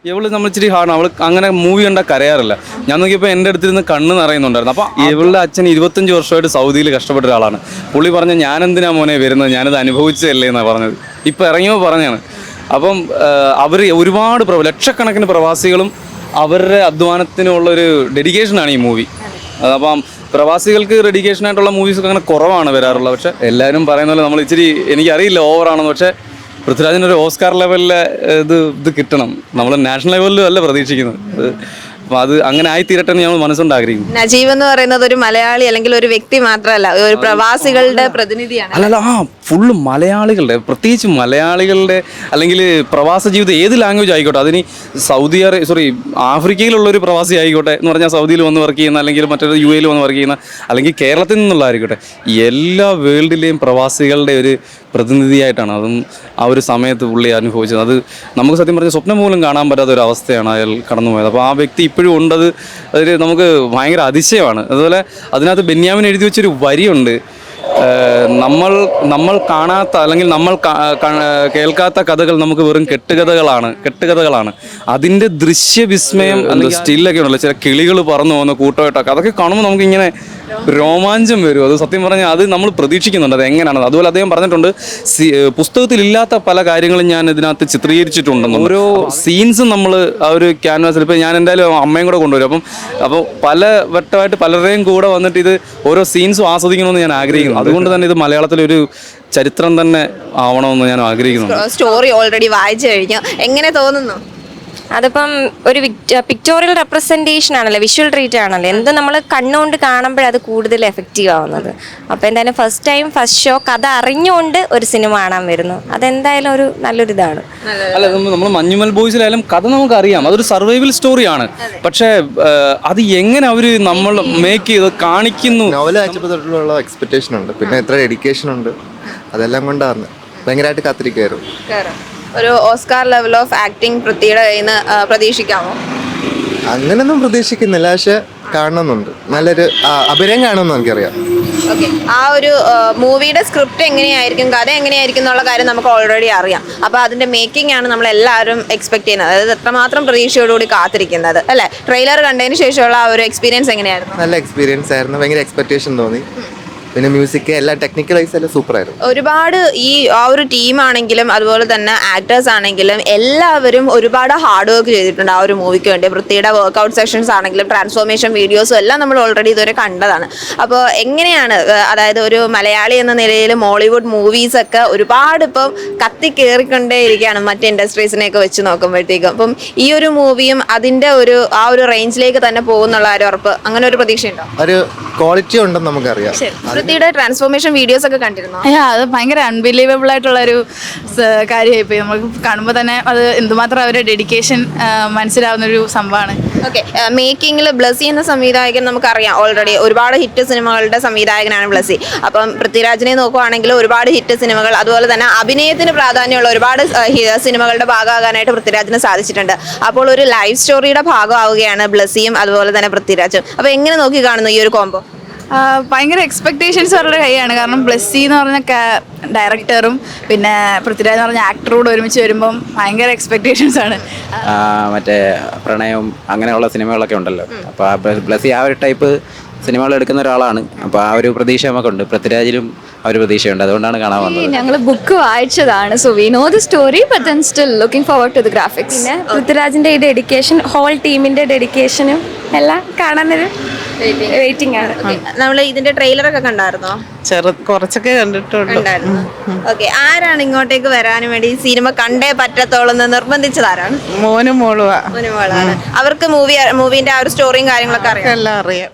ഇവള് നമ്മൾ ഇച്ചിരി ഹാർഡ്, അവൾ അങ്ങനെ മൂവി കണ്ടാൽ കരയാറില്ല. ഞാൻ നോക്കിയപ്പോൾ എൻ്റെ അടുത്തിരുന്ന് കണ്ണ് നിറയുന്നുണ്ടായിരുന്നു. അപ്പോൾ ഇവളുടെ അച്ഛൻ 25 വർഷമായിട്ട് സൗദിയിൽ കഷ്ടപ്പെട്ട ഒരാളാണ്. പുള്ളി പറഞ്ഞ ഞാൻ എന്തിനാ മോനെ വരുന്നത്, ഞാനത് അനുഭവിച്ചതല്ലേ എന്നാണ് പറഞ്ഞത്. ഇപ്പോൾ ഇറങ്ങിയപ്പോൾ പറഞ്ഞാണ്. അപ്പം അവർ ഒരുപാട് ലക്ഷക്കണക്കിന് പ്രവാസികളും അവരുടെ അധ്വാനത്തിനുള്ളൊരു ഡെഡിക്കേഷനാണ് ഈ മൂവി. അപ്പം പ്രവാസികൾക്ക് ഡെഡിക്കേഷനായിട്ടുള്ള മൂവീസൊക്കെ അങ്ങനെ കുറവാണ് വരാറുള്ളത്. പക്ഷേ എല്ലാവരും പറയുന്ന പോലെ നമ്മൾ ഇച്ചിരി, എനിക്കറിയില്ല ഓവറാണെന്ന്, പക്ഷേ പൃഥ്വിരാജിനൊരു ഓസ്കാർ ലെവലിലെ ഇത് കിട്ടണം. നമ്മൾ നാഷണൽ ലെവലിലും അല്ല പ്രതീക്ഷിക്കുന്നത്. അപ്പോൾ അത് അങ്ങനെ ആയിത്തീരട്ടെ എന്ന് ഞങ്ങൾ മനസ്സുകൊണ്ട് ആഗ്രഹിക്കുന്നു. നജീബ് എന്ന് പറയുന്നത് ഒരു മലയാളി അല്ലെങ്കിൽ ഒരു വ്യക്തി മാത്രമല്ല, ഒരു പ്രവാസികളുടെ പ്രതിനിധിയാണ്. അല്ലല്ല, ഫുള്ള് മലയാളികളുടെ, പ്രത്യേകിച്ച് മലയാളികളുടെ അല്ലെങ്കിൽ പ്രവാസ ജീവിതം ഏത് ലാംഗ്വേജ് ആയിക്കോട്ടെ, അതിന് ആഫ്രിക്കയിലുള്ളൊരു പ്രവാസി ആയിക്കോട്ടെ എന്ന് പറഞ്ഞാൽ സൗദിയിൽ വന്ന് വർക്ക് ചെയ്യുന്ന, അല്ലെങ്കിൽ മറ്റൊരു UAE വന്ന് വർക്ക് ചെയ്യുന്ന, അല്ലെങ്കിൽ കേരളത്തിൽ നിന്നുള്ളതായിരിക്കട്ടെ, എല്ലാ വേൾഡിലെയും പ്രവാസികളുടെ ഒരു പ്രതിനിധിയായിട്ടാണ് അതും ആ ഒരു സമയത്ത് പുള്ളി അനുഭവിച്ചത്. അത് നമുക്ക് സത്യം പറഞ്ഞാൽ സ്വപ്നം പോലും കാണാൻ പറ്റാത്ത ഒരു അവസ്ഥയാണ് അയാൾ കടന്നുപോയത്. അപ്പോൾ ആ വ്യക്തി ഇപ്പോഴും ഉണ്ടത് അതിൽ നമുക്ക് ഭയങ്കര അതിശയമാണ്. അതുപോലെ അതിനകത്ത് ബെന്യാമിൻ എഴുതി വെച്ചൊരു വരിയുണ്ട്, നമ്മൾ കാണാത്ത അല്ലെങ്കിൽ നമ്മൾ കേൾക്കാത്ത കഥകൾ നമുക്ക് വെറും കെട്ടുകഥകളാണ്. അതിൻ്റെ ദൃശ്യവിസ്മയം സ്റ്റില്ലൊക്കെ ഉണ്ടല്ലോ, ചില കിളികൾ പറന്നു പോകുന്ന കൂട്ടമായിട്ടൊക്കെ, അതൊക്കെ കാണുമ്പോൾ നമുക്കിങ്ങനെ രോമാഞ്ചം വരും. അത് സത്യം പറഞ്ഞാൽ അത് നമ്മൾ പ്രതീക്ഷിക്കുന്നുണ്ട് അത് എങ്ങനെയാണ്. അതുപോലെ അദ്ദേഹം പറഞ്ഞിട്ടുണ്ട്, പുസ്തകത്തിലില്ലാത്ത പല കാര്യങ്ങളും ഞാൻ ഇതിനകത്ത് ചിത്രീകരിച്ചിട്ടുണ്ടെന്ന്. ഓരോ സീൻസും നമ്മൾ ആ ഒരു ക്യാൻവാസിൽ, ഇപ്പോൾ ഞാൻ എന്തായാലും അമ്മയും കൂടെ കൊണ്ടുവരും. അപ്പോൾ പല വട്ടമായിട്ട് പലരുടെയും കൂടെ വന്നിട്ട് ഇത് ഓരോ സീൻസും ആസ്വദിക്കണമെന്ന് ഞാൻ ആഗ്രഹിക്കുന്നു. അതുകൊണ്ട് തന്നെ ഇത് മലയാളത്തിലൊരു ചരിത്രം തന്നെ ആവണമെന്ന് ഞാൻ ആഗ്രഹിക്കുന്നു. സ്റ്റോറി ഓൾറെഡി വായിച്ചു കഴിഞ്ഞു, എങ്ങനെ തോന്നുന്നു? അതിപ്പം ഒരു പിക്ടോറിയൽ റെപ്രസെൻറ്റേഷൻ ആണല്ലോ, വിഷ്വൽ ട്രീറ്റ് ആണല്ലോ, എന്ത് നമ്മൾ കണ്ണുകൊണ്ട് കാണുമ്പോഴത് കൂടുതൽ എഫക്റ്റീവ് ആവുന്നത്. അപ്പോൾ എന്തായാലും ഫസ്റ്റ് ഷോ കഥ അറിഞ്ഞുകൊണ്ട് ഒരു സിനിമ കാണാൻ വരുന്നു, അതെന്തായാലും ഒരു നല്ലൊരിതാണ്. അല്ല, നമ്മൾ മഞ്ഞുമൽ ബോയ്സിലായാലും കഥ നമുക്കറിയാം, അതൊരു സർവൈവൽ സ്റ്റോറിയാണ്. പക്ഷേ അത് എങ്ങനെ അവർ നമ്മൾ മേക്ക് ചെയ്ത് കാണിക്കുന്നു, നോവൽ വായിച്ചപ്പോൾ എക്സ്പെക്ടേഷൻ ഉണ്ട്, പിന്നെ എത്ര ഡെഡിക്കേഷൻ ഉണ്ട്, അതെല്ലാം കൊണ്ടാണ് ഭയങ്കരമായിട്ട് കാത്തിരിക്കായിരുന്നു. ഒരു ഓസ്കാർ ലെവൽ ഓഫ് ആക്ടിങ് പൃഥ്വിയുടെ കയ്യിൽ നിന്ന് പ്രതീക്ഷിക്കാമോ? അങ്ങനൊന്നും പ്രതീക്ഷിക്കുന്നില്ല, പക്ഷെ കാണണമെന്നുണ്ട്, നല്ലൊരു അഭിനയം കാണുമെന്ന് നമുക്കറിയാം. ഓക്കെ, ആ ഒരു മൂവിയുടെ സ്ക്രിപ്റ്റ് എങ്ങനെയായിരിക്കും, കഥ എങ്ങനെയായിരിക്കും എന്നുള്ള കാര്യം നമുക്ക് ഓൾറെഡി അറിയാം. അപ്പോൾ അതിന്റെ മേക്കിംഗ് ആണ് നമ്മൾ എല്ലാവരും എക്സ്പെക്ട് ചെയ്യുന്നത്, അതായത് എത്രമാത്രം പ്രതീക്ഷയോടുകൂടി കാത്തിരിക്കുന്നത് അല്ലേ? ട്രെയിലർ കണ്ടതിന് ശേഷമുള്ള ആ ഒരു എക്സ്പീരിയൻസ് എങ്ങനെയായിരുന്നു? നല്ല എക്സ്പീരിയൻസ് ആയിരുന്നു, ഭയങ്കര എക്സ്പെക്ടേഷൻ തോന്നി. പിന്നെ മ്യൂസിക് എല്ലാം ടെക്നിക്കൽ വൈസ് എല്ലാം സൂപ്പറായിരുന്നു. ഒരുപാട് ആ ഒരു ടീമാണെങ്കിലും അതുപോലെ തന്നെ ആക്ടേഴ്സ് ആണെങ്കിലും എല്ലാവരും ഒരുപാട് ഹാർഡ് വർക്ക് ചെയ്തിട്ടുണ്ട് ആ ഒരു മൂവിക്ക് വേണ്ടി. പൃഥ്വിയുടെ വർക്ക്ഔട്ട് സെഷൻസ് ആണെങ്കിലും ട്രാൻസ്ഫോർമേഷൻ വീഡിയോസും എല്ലാം നമ്മൾ ഓൾറെഡി ഇതുവരെ കണ്ടതാണ്. അപ്പോൾ എങ്ങനെയാണ്, അതായത് ഒരു മലയാളി എന്ന നിലയിൽ മോളിവുഡ് മൂവീസൊക്കെ ഒരുപാട് ഇപ്പം കത്തി കയറിക്കൊണ്ടേയിരിക്കുകയാണ് മറ്റ് ഇൻഡസ്ട്രീസിനെയൊക്കെ വെച്ച് നോക്കുമ്പോഴത്തേക്കും. അപ്പം ഈ ഒരു മൂവിയും അതിൻ്റെ ആ ഒരു റേഞ്ചിലേക്ക് തന്നെ പോകുന്നുള്ള ഒരു ഉറപ്പ്, അങ്ങനെ ഒരു പ്രതീക്ഷയുണ്ടോ? ഒരു ക്വാളിറ്റി ഉണ്ടെന്ന് നമുക്കറിയാം. പൃഥ്വിയുടെ ട്രാൻസ്ഫോർമേഷൻ വീഡിയോസ് ഒക്കെ കണ്ടിരുന്നോ? അത് ഭയങ്കര അൺബിലീവബിൾ ആയിട്ടുള്ള ഒരു കാര്യമായിപ്പോയി. നമുക്ക് കാണുമ്പോൾ തന്നെ അത് എന്തുമാത്രം അവരുടെ ഡെഡിക്കേഷൻ മനസ്സിലാവുന്ന ഒരു സംഭവമാണ്. ഓക്കെ, മേക്കിങ്ങിൽ ബ്ലസ്സി എന്ന സംവിധായകൻ നമുക്കറിയാം, ഓൾറെഡി ഒരുപാട് ഹിറ്റ് സിനിമകളുടെ സംവിധായകനാണ് ബ്ലസ്സി. അപ്പം പൃഥ്വിരാജിനെ നോക്കുവാണെങ്കിൽ ഒരുപാട് ഹിറ്റ് സിനിമകൾ, അതുപോലെ തന്നെ അഭിനയത്തിന് പ്രാധാന്യമുള്ള ഒരുപാട് സിനിമകളുടെ ഭാഗമാകാനായിട്ട് പൃഥ്വിരാജിന് സാധിച്ചിട്ടുണ്ട്. അപ്പോൾ ഒരു ലൈഫ് സ്റ്റോറിയുടെ ഭാഗമാവുകയാണ് ബ്ലസ്സിയും അതുപോലെ തന്നെ പൃഥ്വിരാജും. അപ്പോൾ എങ്ങനെ നോക്കി കാണുന്നു ഈ ഒരു കോംബോ? ഭയങ്കര എക്സ്പെക്ടേഷൻസ് അവരുടെ കൈയാണ്. കാരണം ബ്ലസ്സി എന്ന് പറഞ്ഞ ഡയറക്ടറും പിന്നെ പൃഥ്വിരാജ് എന്ന് പറഞ്ഞ ആക്ടറും കൂടെ ഒരുമിച്ച് വരുമ്പം ഭയങ്കര എക്സ്പെക്ടേഷൻസ് ആണ്. മറ്റേ പ്രണയവും അങ്ങനെയുള്ള സിനിമകളൊക്കെ ഉണ്ടല്ലോ, അപ്പോൾ ബ്ലസ്സി ആ ഒരു ടൈപ്പ് സിനിമകൾ എടുക്കുന്ന ഒരാളാണ്. അപ്പോൾ ആ ഒരു പ്രതീക്ഷ നമുക്കുണ്ട്, പൃഥ്വിരാജിലും ആ ഒരു പ്രതീക്ഷയുണ്ട്, അതുകൊണ്ടാണ് കാണാൻ വന്നത്. ഞങ്ങൾ ബുക്ക് വായിച്ചതാണ്, so we know the story but then still looking forward to the graphics. പിന്നെ പൃഥ്വിരാജിൻ്റെ ഈ ഡെഡിക്കേഷൻ, ഹോൾ ടീമിൻ്റെ ഡെഡിക്കേഷനും എല്ലാം കാണാനൊരു വെയിറ്റിംഗ് ആണ്. നമ്മൾ ഇതിന്റെ ട്രെയിലറൊക്കെ കണ്ടായിരുന്നോ? കുറച്ചൊക്കെ കണ്ടിട്ടുണ്ട്. ഓക്കെ, ആരാണ് ഇങ്ങോട്ടേക്ക് വരാനും വേണ്ടി സിനിമ കണ്ടേ പറ്റത്തോളം നിർബന്ധിച്ചതാരാണ്? മോനും മോളുവാ. മോളാണ്. അവർക്ക് മൂവിന്റെ ആ ഒരു സ്റ്റോറിയും കാര്യങ്ങളൊക്കെ അറിയാം. എല്ലാം അറിയാം.